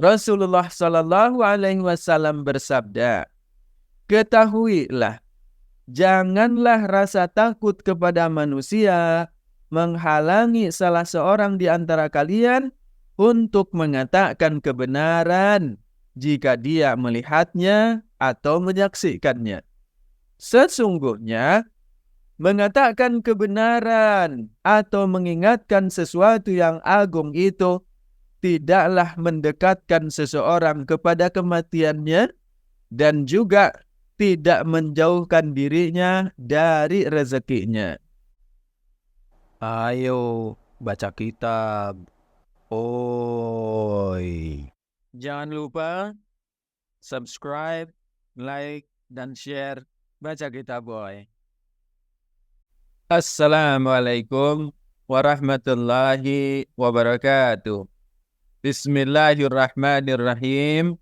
Rasulullah Shallallahu Alaihi Wasallam bersabda, ketahuilah, janganlah rasa takut kepada manusia menghalangi salah seorang di antara kalian untuk mengatakan kebenaran jika dia melihatnya atau menyaksikannya. Sesungguhnya, mengatakan kebenaran atau mengingatkan sesuatu yang agung itu tidaklah mendekatkan seseorang kepada kematiannya dan juga tidak menjauhkan dirinya dari rezekinya. Ayo baca kitab. Oi. Jangan lupa subscribe, like, dan share Baca Kitab Boy. Assalamualaikum warahmatullahi wabarakatuh. Bismillahirrahmanirrahim.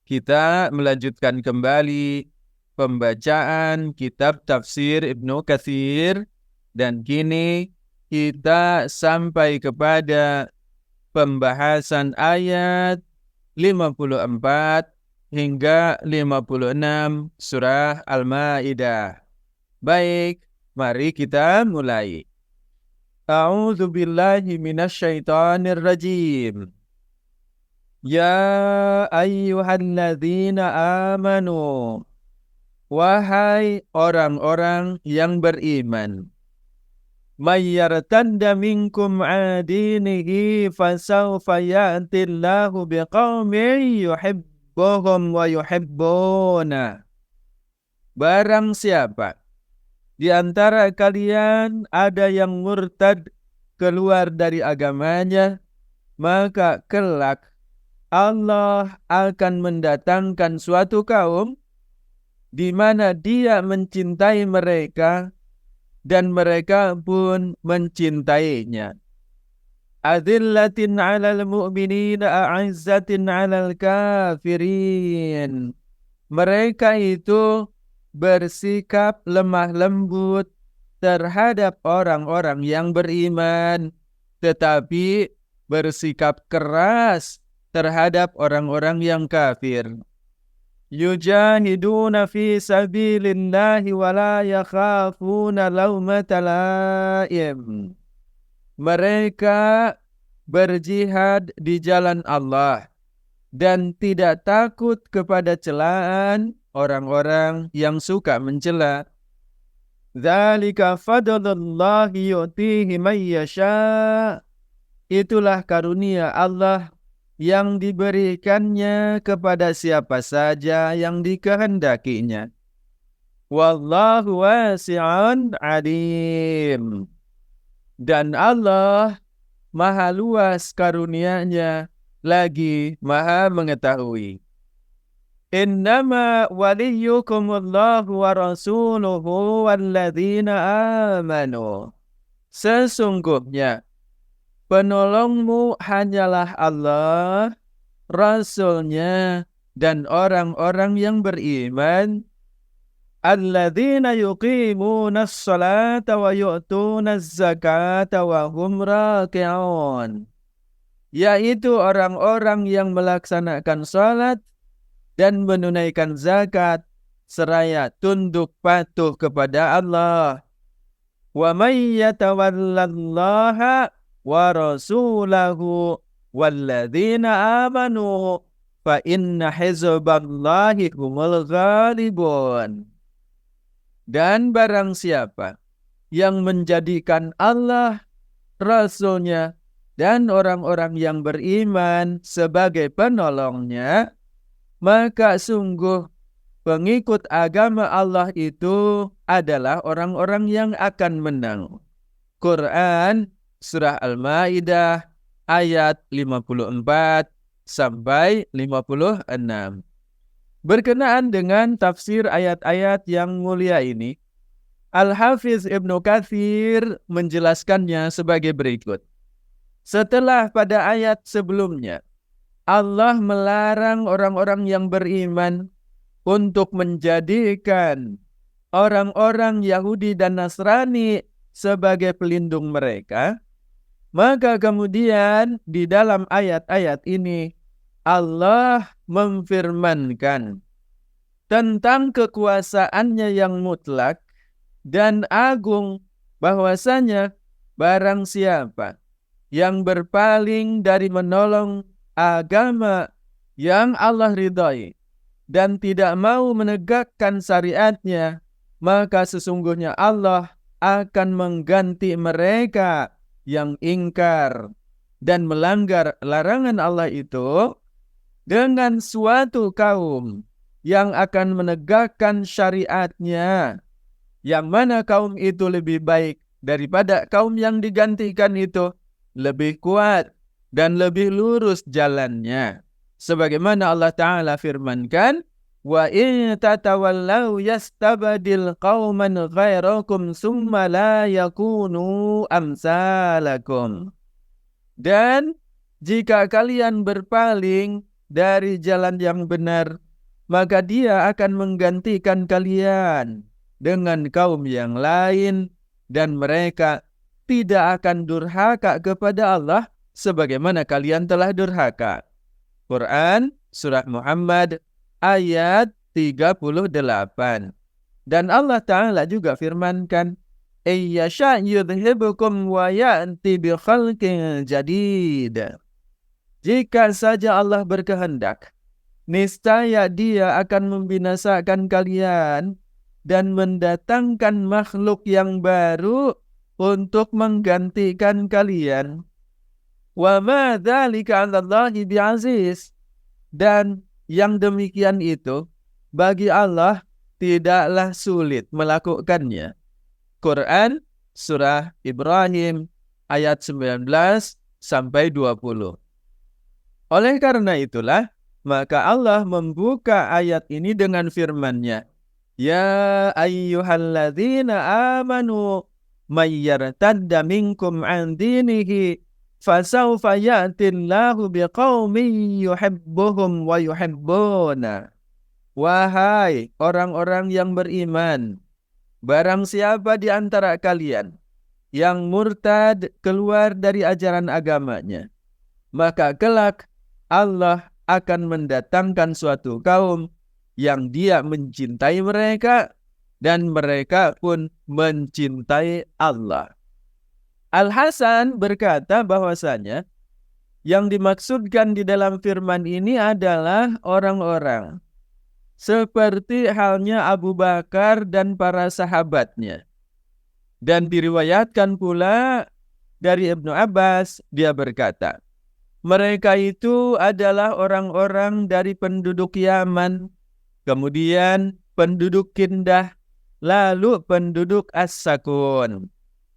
Kita melanjutkan kembali pembacaan kitab tafsir Ibnu Katsir, dan kini kita sampai kepada pembahasan ayat 54 hingga 56 surah Al-Maidah. Baik, mari kita mulai. A'udzu billahi minasyaitonir rajim. Ya ayyuhalladzina amanu, wahai orang-orang yang beriman, may yartadda minkum adinihi fasawfa ya'tillahu biqaumin yuhibbuhum wa yuhibbuna. Barang siapa di antara kalian ada yang murtad keluar dari agamanya, maka kelak Allah akan mendatangkan suatu kaum di mana Dia mencintai mereka dan mereka pun mencintainya. Adillatin 'alal mu'minina a'izzatin 'alal kafirin. Mereka itu bersikap lemah lembut terhadap orang-orang yang beriman, tetapi bersikap keras terhadap orang-orang yang kafir. Yujahiduna fi sabilillahi wa la yakhafuna laumata laim. Mereka berjihad di jalan Allah dan tidak takut kepada celaan orang-orang yang suka mencela. Dzalika fadlullahi yu'tihi may yasha. Itulah karunia Allah yang diberikannya kepada siapa saja yang dikehendakinya. Wallahu wasi'un alim. Dan Allah maha luas karunia-Nya, lagi maha mengetahui. Innama waliyukumullahu wa rasuluhu walladzina amanu. Sesungguhnya penolongmu hanyalah Allah, Rasul-Nya, dan orang-orang yang beriman. Alladzina yuqimunas salata wa yu'tunaz zakata wa hum raki'un. Yaitu orang-orang yang melaksanakan salat dan menunaikan zakat seraya tunduk patuh kepada Allah. Wa may yatawallallaha wa rasulahu walladzina amanu fa inna hizballahi humul ghalibun. Dan barang siapa yang menjadikan Allah, Rasul-Nya, dan orang-orang yang beriman sebagai penolongnya, maka sungguh pengikut agama Allah itu adalah orang-orang yang akan menang. Quran Surah Al-Maidah ayat 54 sampai 56. Berkenaan dengan tafsir ayat-ayat yang mulia ini, Al-Hafiz Ibnu Katsir menjelaskannya sebagai berikut. Setelah pada ayat sebelumnya, Allah melarang orang-orang yang beriman untuk menjadikan orang-orang Yahudi dan Nasrani sebagai pelindung mereka, maka kemudian di dalam ayat-ayat ini Allah memfirmankan tentang kekuasaannya yang mutlak dan agung, bahwasanya barang siapa yang berpaling dari menolong agama yang Allah ridhai dan tidak mau menegakkan syariatnya, maka sesungguhnya Allah akan mengganti mereka yang ingkar dan melanggar larangan Allah itu dengan suatu kaum yang akan menegakkan syariatnya, yang mana kaum itu lebih baik daripada kaum yang digantikan itu, lebih kuat dan lebih lurus jalannya. Sebagaimana Allah Ta'ala firmankan, wa in tatawallaw yastabdil qauman ghairakum summa la yakunu amsalakum. Dan jika kalian berpaling dari jalan yang benar, maka Dia akan menggantikan kalian dengan kaum yang lain, dan mereka tidak akan durhaka kepada Allah sebagaimana kalian telah durhaka. Quran Surah Muhammad ayat 38. Dan Allah Ta'ala juga firmankan, Iyyasha' yudhibukum wa ya'ti bi khalqin jadid. Jika saja Allah berkehendak, niscaya Dia akan membinasakan kalian dan mendatangkan makhluk yang baru untuk menggantikan kalian. Wa ma dzalika 'alallahi bi'aziz. Dan yang demikian itu bagi Allah tidaklah sulit melakukannya. Quran Surah Ibrahim ayat 19 sampai 20. Oleh karena itulah, maka Allah membuka ayat ini dengan firman-Nya, Ya ayyuhalladzina amanu may yartadda minkum an dinihi fasawfa ya'tillahu biqaumin yuhibbuhum wa yuhibbuna. Wahai orang-orang yang beriman, barang siapa di antara kalian yang murtad keluar dari ajaran agamanya, maka kelak Allah akan mendatangkan suatu kaum yang Dia mencintai mereka dan mereka pun mencintai Allah. Al-Hasan berkata bahwasanya yang dimaksudkan di dalam firman ini adalah orang-orang seperti halnya Abu Bakar dan para sahabatnya. Dan diriwayatkan pula dari Ibnu Abbas, dia berkata, mereka itu adalah orang-orang dari penduduk Yaman, kemudian penduduk Kindah, lalu penduduk As-Sakun.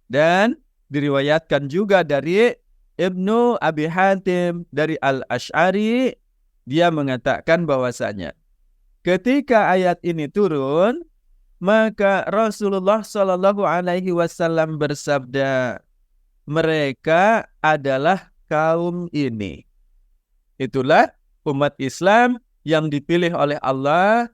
Dan diriwayatkan juga dari Ibnu Abi Hatim dari Al-Asy'ari, dia mengatakan bahwasanya ketika ayat ini turun, maka Rasulullah Shallallahu Alaihi Wasallam bersabda, mereka adalah kaum ini. Itulah umat Islam yang dipilih oleh Allah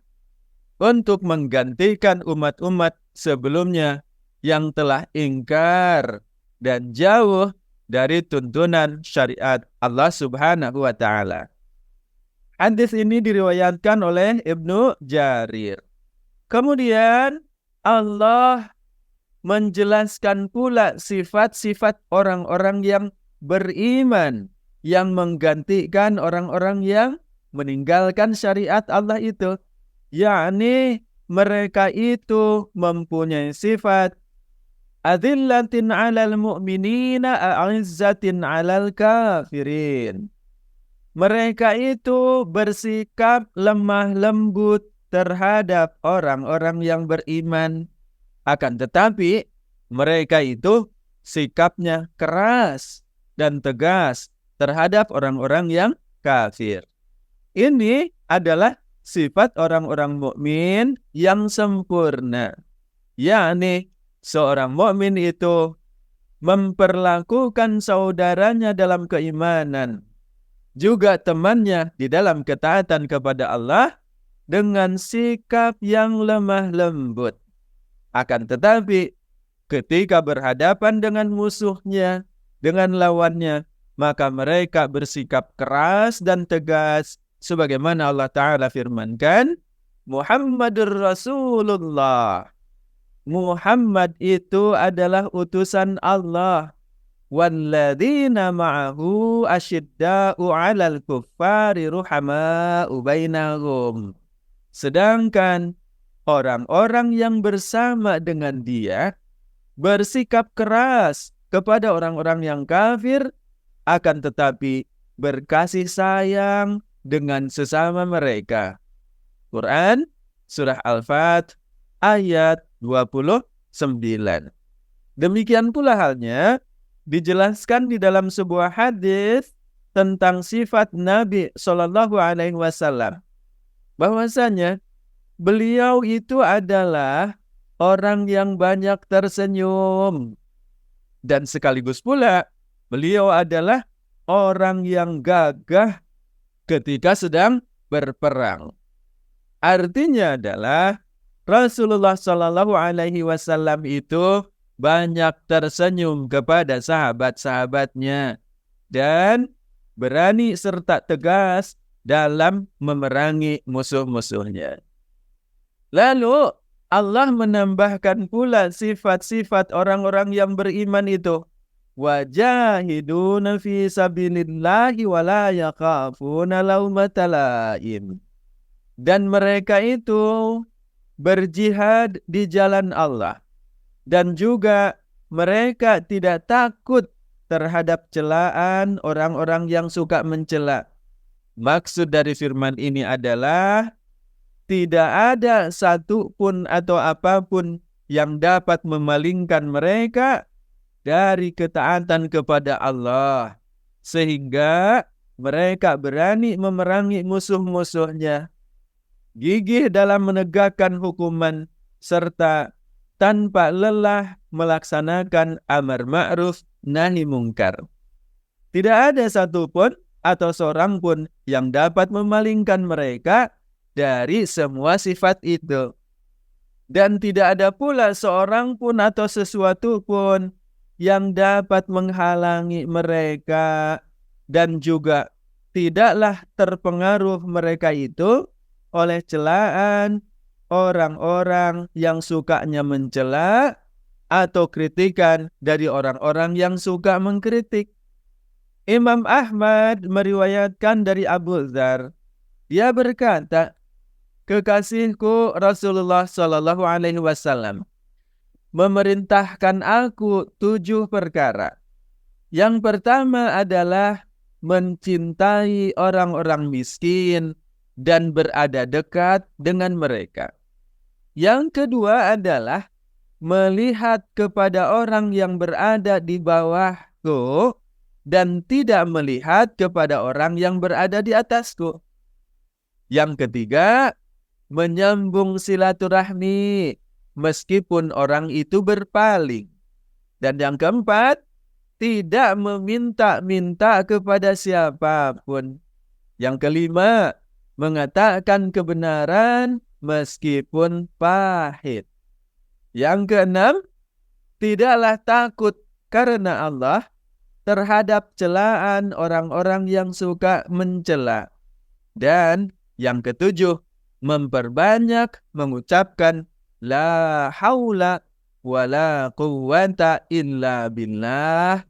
untuk menggantikan umat-umat sebelumnya yang telah ingkar dan jauh dari tuntunan syariat Allah Subhanahu wa Ta'ala. Hadis ini diriwayatkan oleh Ibnu Jarir. Kemudian Allah menjelaskan pula sifat-sifat orang-orang yang beriman yang menggantikan orang-orang yang meninggalkan syariat Allah itu, yakni mereka itu mempunyai sifat adillatin 'alal mu'minina a'izzatin 'alal kafirin. Mereka itu bersikap lemah lembut terhadap orang-orang yang beriman, akan tetapi mereka itu sikapnya keras dan tegas terhadap orang-orang yang kafir. Ini adalah sifat orang-orang mukmin yang sempurna, yakni seorang mukmin itu memperlakukan saudaranya dalam keimanan, juga temannya di dalam ketaatan kepada Allah dengan sikap yang lemah lembut. Akan tetapi ketika berhadapan dengan musuhnya, dengan lawannya, maka mereka bersikap keras dan tegas sebagaimana Allah Ta'ala firmankan, Muhammadur Rasulullah. Muhammad itu adalah utusan Allah. Walladzina ma'ahu asyidda'u 'alal kuffari ruhama'u bainahum. Sedangkan orang-orang yang bersama dengan dia bersikap keras kepada orang-orang yang kafir, akan tetapi berkasih sayang dengan sesama mereka. Quran Surah Al-Fat ayat 29. Demikian pula halnya dijelaskan di dalam sebuah hadis tentang sifat Nabi Shallallahu Alaihi Wasallam, bahwasanya beliau itu adalah orang yang banyak tersenyum, dan sekaligus pula beliau adalah orang yang gagah ketika sedang berperang. Artinya adalah Rasulullah Shallallahu Alaihi Wasallam itu banyak tersenyum kepada sahabat-sahabatnya dan berani serta tegas dalam memerangi musuh-musuhnya. Lalu Allah menambahkan pula sifat-sifat orang-orang yang beriman itu. Wajahiduna fi sabilillahi wa la yakhafuna laumata laim. Dan mereka itu berjihad di jalan Allah. Dan juga mereka tidak takut terhadap celaan orang-orang yang suka mencela. Maksud dari firman ini adalah tidak ada satu pun atau apapun yang dapat memalingkan mereka dari ketaatan kepada Allah, sehingga mereka berani memerangi musuh-musuhnya, gigih dalam menegakkan hukuman, serta tanpa lelah melaksanakan amar ma'ruf nahi mungkar. Tidak ada satupun atau seorang pun yang dapat memalingkan mereka dari semua sifat itu. Dan tidak ada pula seorang pun atau sesuatu pun yang dapat menghalangi mereka, dan juga tidaklah terpengaruh mereka itu oleh celaan orang-orang yang sukanya mencela atau kritikan dari orang-orang yang suka mengkritik. Imam Ahmad meriwayatkan dari Abu Dzar, dia berkata, kekasihku Rasulullah Shallallahu Alaihi Wasallam memerintahkan aku 7 perkara. Yang pertama adalah mencintai orang-orang miskin dan berada dekat dengan mereka. Yang kedua adalah melihat kepada orang yang berada di bawahku dan tidak melihat kepada orang yang berada di atasku. Yang ketiga, menyambung silaturahmi meskipun orang itu berpaling. Dan yang keempat, tidak meminta-minta kepada siapapun. Yang kelima, mengatakan kebenaran meskipun pahit. Yang keenam, tidaklah takut karena Allah terhadap celaan orang-orang yang suka mencela. Dan yang ketujuh, memperbanyak mengucapkan la haula wa la quwwata illa billah.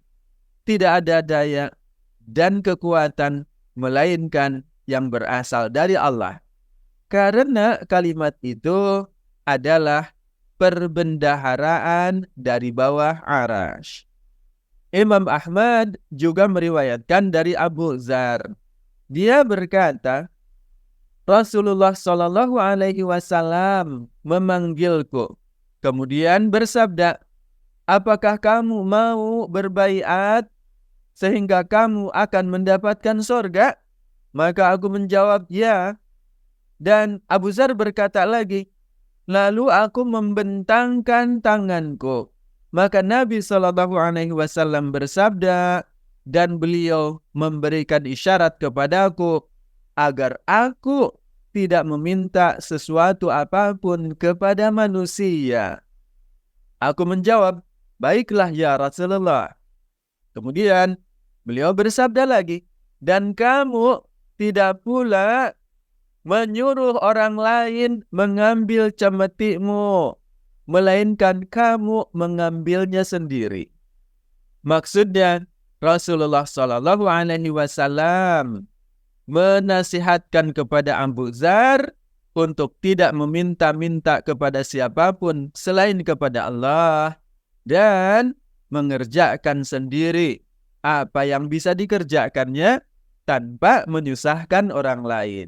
Tidak ada daya dan kekuatan melainkan yang berasal dari Allah. Karena kalimat itu adalah perbendaharaan dari bawah arasy. Imam Ahmad juga meriwayatkan dari Abu Dzar. Dia berkata, Rasulullah Shallallahu Alaihi Wasallam memanggilku, kemudian bersabda, apakah kamu mau berbaiat sehingga kamu akan mendapatkan surga? Maka aku menjawab, ya. Dan Abu Dzar berkata lagi, lalu aku membentangkan tanganku. Maka Nabi Shallallahu Alaihi Wasallam bersabda, dan beliau memberikan isyarat kepadaku agar aku tidak meminta sesuatu apapun kepada manusia. Aku menjawab, baiklah ya Rasulullah. Kemudian Beliau bersabda lagi, dan kamu tidak pula menyuruh orang lain mengambil cemetikmu, melainkan kamu mengambilnya sendiri. Maksudnya, Rasulullah Shallallahu Alaihi Wasallam menasihatkan kepada Abu Dzar untuk tidak meminta-minta kepada siapapun selain kepada Allah dan mengerjakan sendiri apa yang bisa dikerjakannya tanpa menyusahkan orang lain.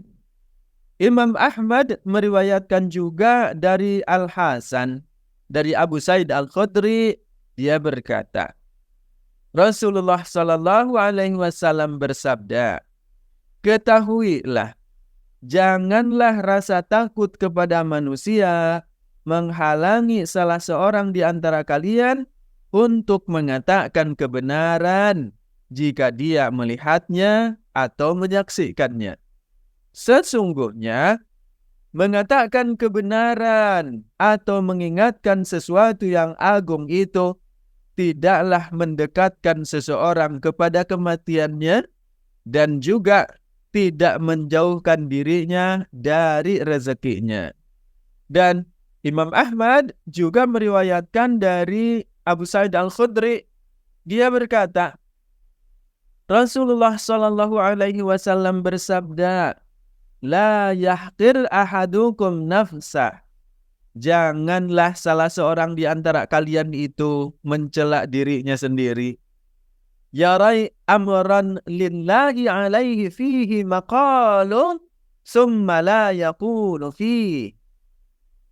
Imam Ahmad meriwayatkan juga dari Al-Hasan, dari Abu Sa'id Al-Khudri, dia berkata, Rasulullah Shallallahu Alaihi Wasallam bersabda, ketahuilah, janganlah rasa takut kepada manusia menghalangi salah seorang di antara kalian untuk mengatakan kebenaran jika dia melihatnya atau menyaksikannya. Sesungguhnya, mengatakan kebenaran atau mengingatkan sesuatu yang agung itu tidaklah mendekatkan seseorang kepada kematiannya dan juga tidak menjauhkan dirinya dari rezekinya. Dan Imam Ahmad juga meriwayatkan dari Abu Sa'id Al-Khudri, dia berkata, Rasulullah Shallallahu Alaihi Wasallam bersabda, la yahqir ahadukum nafsah. Janganlah salah seorang di antara kalian itu mencela dirinya sendiri. Yarai amran lillahi alaihi fihi maqalun summa la yaqulu fihi.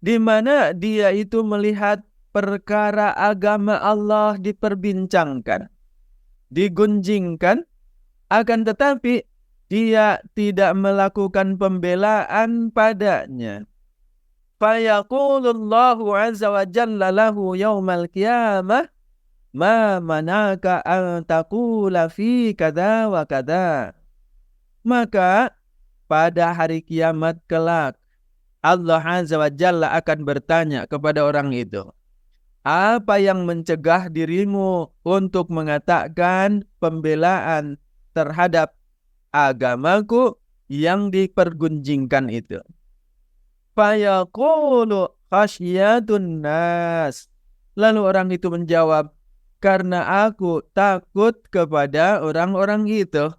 Di mana dia itu melihat perkara agama Allah diperbincangkan, digunjingkan, akan tetapi dia tidak melakukan pembelaan padanya. Fayaqulullahu azza wa jalla lahu yawmal qiyamah ma manaka an taqula fi kada wa kada. Maka pada hari kiamat kelak Allah azza wa jalla akan bertanya kepada orang itu, apa yang mencegah dirimu untuk mengatakan pembelaan terhadap agamaku yang dipergunjingkan itu? Fayaqulu khasyatun nas. Lalu orang itu menjawab, karena aku takut kepada orang-orang itu.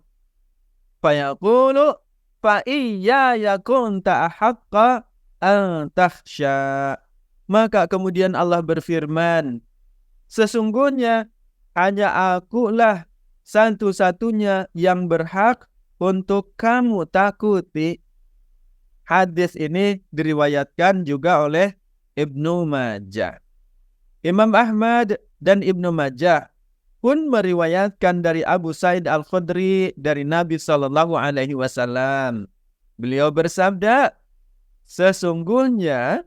Fayaqulu fa iyaya kunta ahaqqa an takhsha. Maka kemudian Allah berfirman, sesungguhnya hanya akulah satu-satunya yang berhak untuk kamu takuti. Hadis ini diriwayatkan juga oleh Ibnu Majah. Imam Ahmad dan Ibnu Majah pun meriwayatkan dari Abu Sa'id Al-Khudri dari Nabi Shallallahu Alaihi Wasallam. Beliau bersabda, sesungguhnya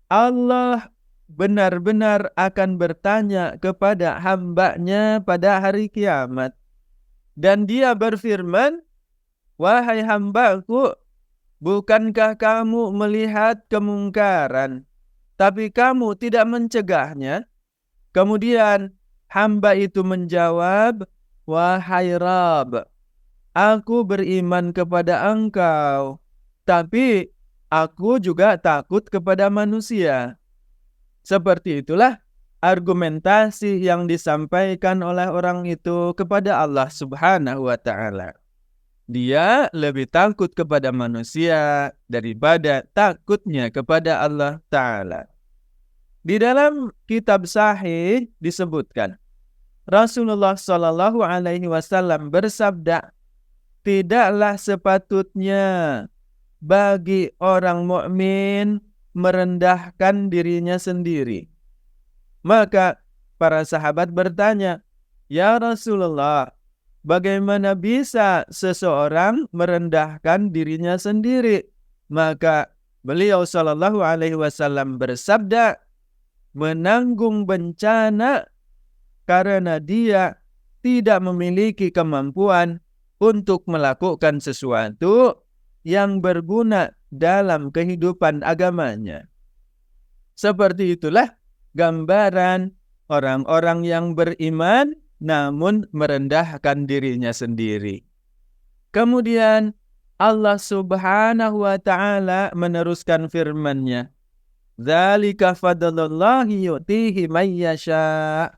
Allah benar-benar akan bertanya kepada hamba-Nya pada hari kiamat. Dan dia berfirman, wahai hambaku, bukankah kamu melihat kemungkaran, tapi kamu tidak mencegahnya? Kemudian hamba itu menjawab, wahai Rabb, aku beriman kepada Engkau, tapi aku juga takut kepada manusia. Seperti itulah argumentasi yang disampaikan oleh orang itu kepada Allah Subhanahu wa Ta'ala. Dia lebih takut kepada manusia daripada takutnya kepada Allah Ta'ala. Di dalam kitab Sahih disebutkan, Rasulullah Shallallahu Alaihi Wasallam bersabda, tidaklah sepatutnya bagi orang mukmin merendahkan dirinya sendiri. Maka para sahabat bertanya, ya Rasulullah, bagaimana bisa seseorang merendahkan dirinya sendiri? Maka beliau Shallallahu Alaihi Wasallam bersabda, menanggung bencana karena dia tidak memiliki kemampuan untuk melakukan sesuatu yang berguna dalam kehidupan agamanya. Seperti itulah gambaran orang-orang yang beriman namun merendahkan dirinya sendiri. Kemudian Allah Subhanahu wa taala meneruskan firman-Nya, "Dzalika fadlullahi yu'tihi may yasha."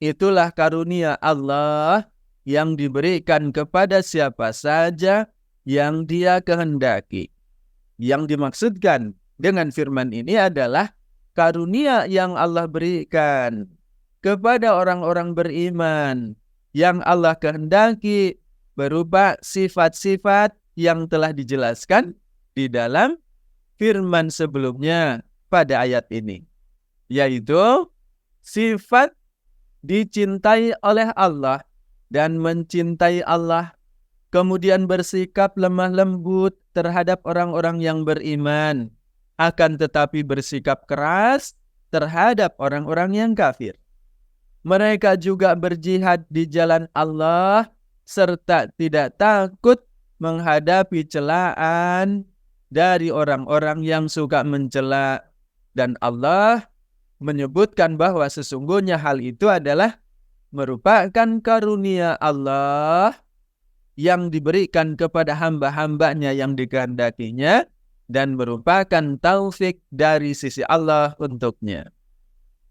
Itulah karunia Allah yang diberikan kepada siapa saja yang Dia kehendaki. Yang dimaksudkan dengan firman ini adalah karunia yang Allah berikan kepada orang-orang beriman yang Allah kehendaki berupa sifat-sifat yang telah dijelaskan di dalam firman sebelumnya pada ayat ini, yaitu sifat dicintai oleh Allah dan mencintai Allah, kemudian bersikap lemah lembut terhadap orang-orang yang beriman, akan tetapi bersikap keras terhadap orang-orang yang kafir. Mereka juga berjihad di jalan Allah serta tidak takut menghadapi celaan dari orang-orang yang suka mencela. Dan Allah menyebutkan bahwa sesungguhnya hal itu adalah merupakan karunia Allah yang diberikan kepada hamba-hambanya yang dikehendakinya dan merupakan taufik dari sisi Allah untuknya.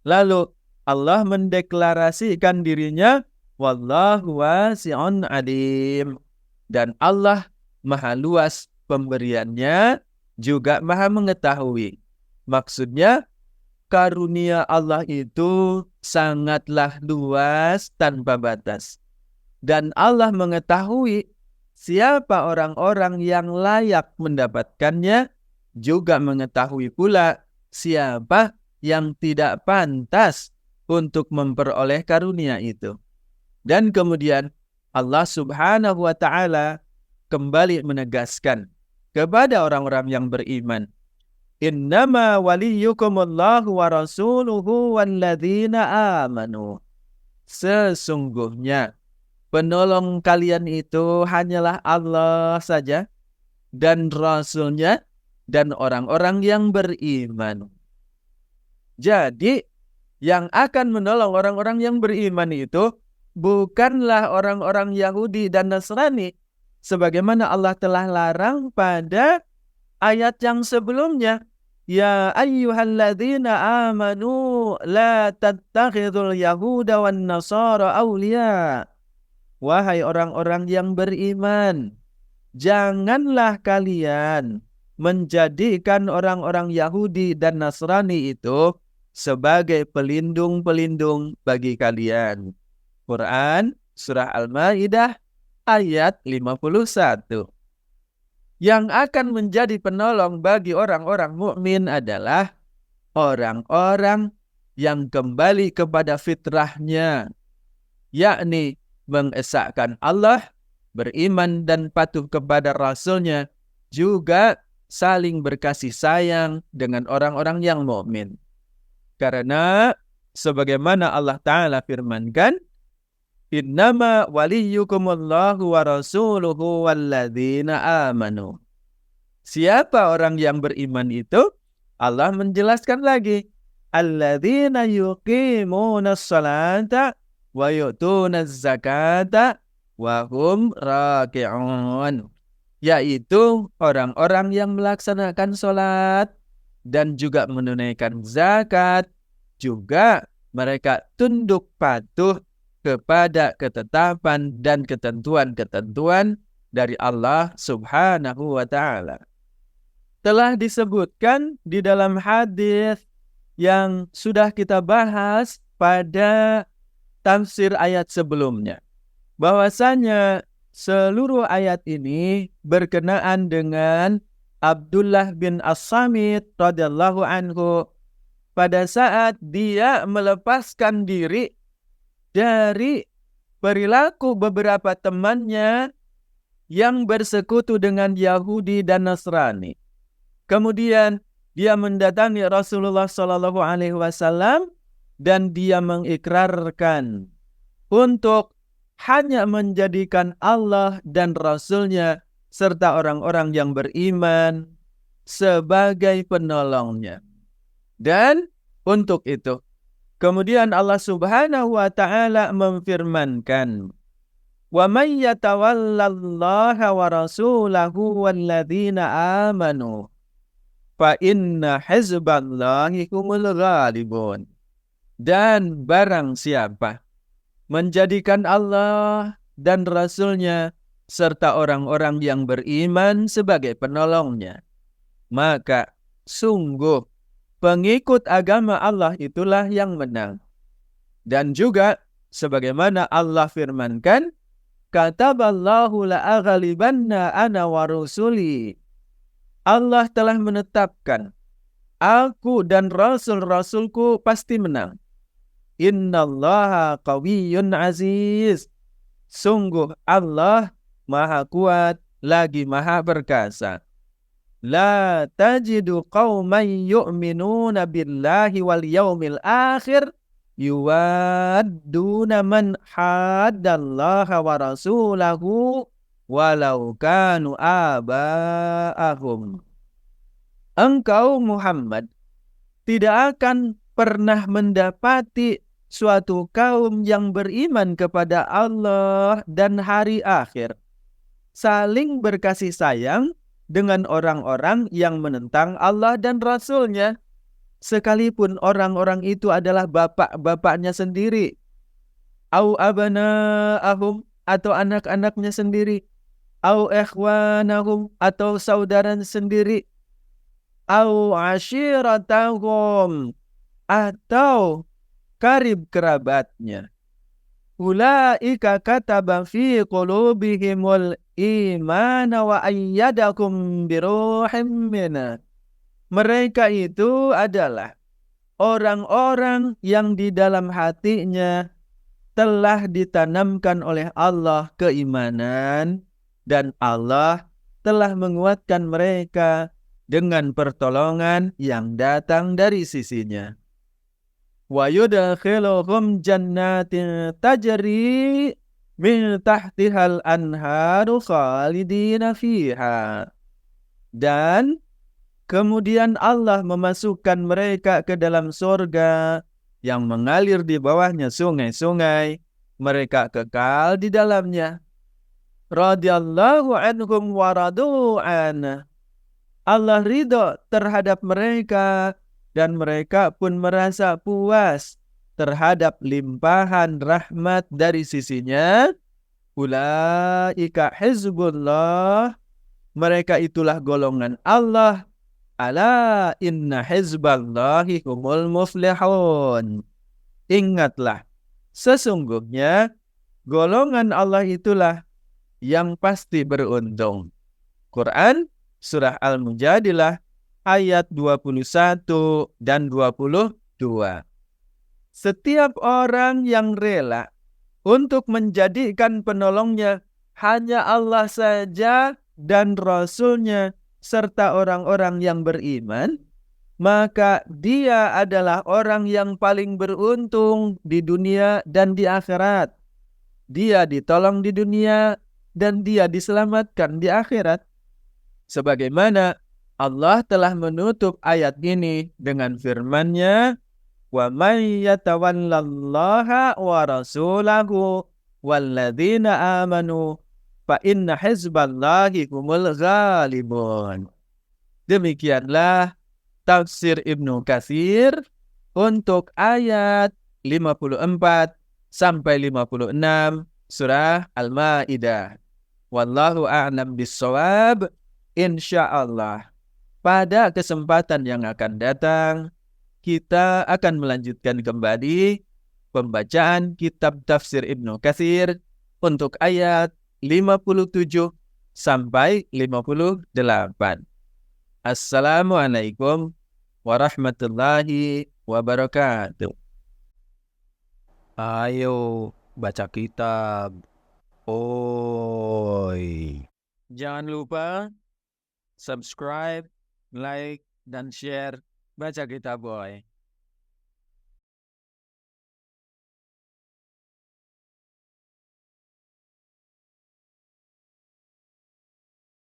Lalu Allah mendeklarasikan dirinya, Wallahu wasi'un alim. Dan Allah maha luas pemberiannya, juga maha mengetahui. Maksudnya, karunia Allah itu sangatlah luas tanpa batas. Dan Allah mengetahui siapa orang-orang yang layak mendapatkannya, juga mengetahui pula siapa yang tidak pantas untuk memperoleh karunia itu. Dan kemudian Allah Subhanahu wa ta'ala kembali menegaskan kepada orang-orang yang beriman, Innama waliyukumullahu wa rasuluhu walladzina amanu. Sesungguhnya penolong kalian itu hanyalah Allah saja dan Rasulnya dan orang-orang yang beriman. Jadi yang akan menolong orang-orang yang beriman itu bukanlah orang-orang Yahudi dan Nasrani, sebagaimana Allah telah larang pada ayat yang sebelumnya. Ya ayyuhalladzina amanu la tattakhidul yahuda wan nasara awliya. Wahai orang-orang yang beriman, janganlah kalian menjadikan orang-orang Yahudi dan Nasrani itu sebagai pelindung-pelindung bagi kalian. Quran Surah Al-Ma'idah ayat 51. Yang akan menjadi penolong bagi orang-orang mukmin adalah orang-orang yang kembali kepada fitrahnya, yakni mengesahkan Allah, beriman dan patuh kepada Rasulnya, juga saling berkasih sayang dengan orang-orang yang mukmin. Karena sebagaimana Allah Ta'ala firmankan, Innama waliyukumullahu wa rasuluhu walladzina amanu. Siapa orang yang beriman itu? Allah menjelaskan lagi, Alladzina yuqimunas salata wa yu'tunaz zakata wa hum raki'un. Yaitu orang-orang yang melaksanakan salat dan juga menunaikan zakat, juga mereka tunduk patuh kepada ketetapan dan ketentuan-ketentuan dari Allah Subhanahu wa ta'ala. Telah disebutkan di dalam hadis yang sudah kita bahas pada tafsir ayat sebelumnya, bahwasanya seluruh ayat ini berkenaan dengan Abdullah bin As-Samit radhiyallahu anhu pada saat dia melepaskan diri dari perilaku beberapa temannya yang bersekutu dengan Yahudi dan Nasrani. Kemudian dia mendatangi Rasulullah SAW dan dia mengikrarkan untuk hanya menjadikan Allah dan Rasulnya serta orang-orang yang beriman sebagai penolongnya. Dan untuk itu, Kemudian Allah Subhanahu wa taala memfirmankan, "Wa may yatawallallaha wa rasulahu walladzina amanu fa inna hizballahi humul ghalibun." Dan barang siapa menjadikan Allah dan Rasul-Nya serta orang-orang yang beriman sebagai penolongnya, maka sungguh pengikut agama Allah itulah yang menang. Dan juga sebagaimana Allah firmankan, "Kataballahu la'aghlibanna ana wa rusuli." Allah telah menetapkan, aku dan rasul-rasulku pasti menang. Innallaha qawiyyun aziz. Sungguh Allah Maha kuat lagi Maha perkasa. La tajidu qauman yu'minuna billahi wal yaumil akhir yuwadduna man haddallaha wa rasulahu walau kanu aba'ahum. Engkau Muhammad tidak akan pernah mendapati suatu kaum yang beriman kepada Allah dan hari akhir saling berkasih sayang dengan orang-orang yang menentang Allah dan Rasul-Nya, sekalipun orang-orang itu adalah bapak-bapaknya sendiri, au abana'ahum, atau anak-anaknya sendiri, au ikhwanahum, atau saudara sendiri, au ashiratahum, atau karib kerabatnya. Ulaika kataba fi qulubihimul imana wa ayyadakum biruhim minna. Mereka itu adalah orang-orang yang di dalam hatinya telah ditanamkan oleh Allah keimanan, dan Allah telah menguatkan mereka dengan pertolongan yang datang dari sisinya. Wa yudkhiluhum jannatin tajri min tahtihal anharu khalidina fiha. Dan kemudian Allah memasukkan mereka ke dalam surga yang mengalir di bawahnya sungai-sungai, mereka kekal di dalamnya. Radhiyallahu anhum wa radu an. Allah ridho terhadap mereka dan mereka pun merasa puas terhadap limpahan rahmat dari sisinya. Ulaika hizbullah. Mereka itulah golongan Allah. Ala inna hizballahi humul muflihun. Ingatlah, sesungguhnya golongan Allah itulah yang pasti beruntung. Quran Surah Al-Mujadilah ayat 21 dan 22. Setiap orang yang rela untuk menjadikan penolongnya hanya Allah saja dan Rasul-Nya serta orang-orang yang beriman, maka dia adalah orang yang paling beruntung di dunia dan di akhirat. Dia ditolong di dunia dan dia diselamatkan di akhirat. Sebagaimana Allah telah menutup ayat ini dengan firman-Nya, "Wa may yatawallallaha wa rasulahu walladzina amanu fa inna hizballahi humul ghalibun." Demikianlah tafsir Ibnu Katsir untuk ayat 54 sampai 56 surah Al-Maidah. Wallahu a'lam bissawab. Insyaallah pada kesempatan yang akan datang kita akan melanjutkan kembali pembacaan kitab tafsir Ibnu Katsir untuk ayat 57 sampai 58. Assalamualaikum warahmatullahi wabarakatuh. Ayo baca kitab. Oi. Jangan lupa subscribe, like, dan share Baca Kitab Boy.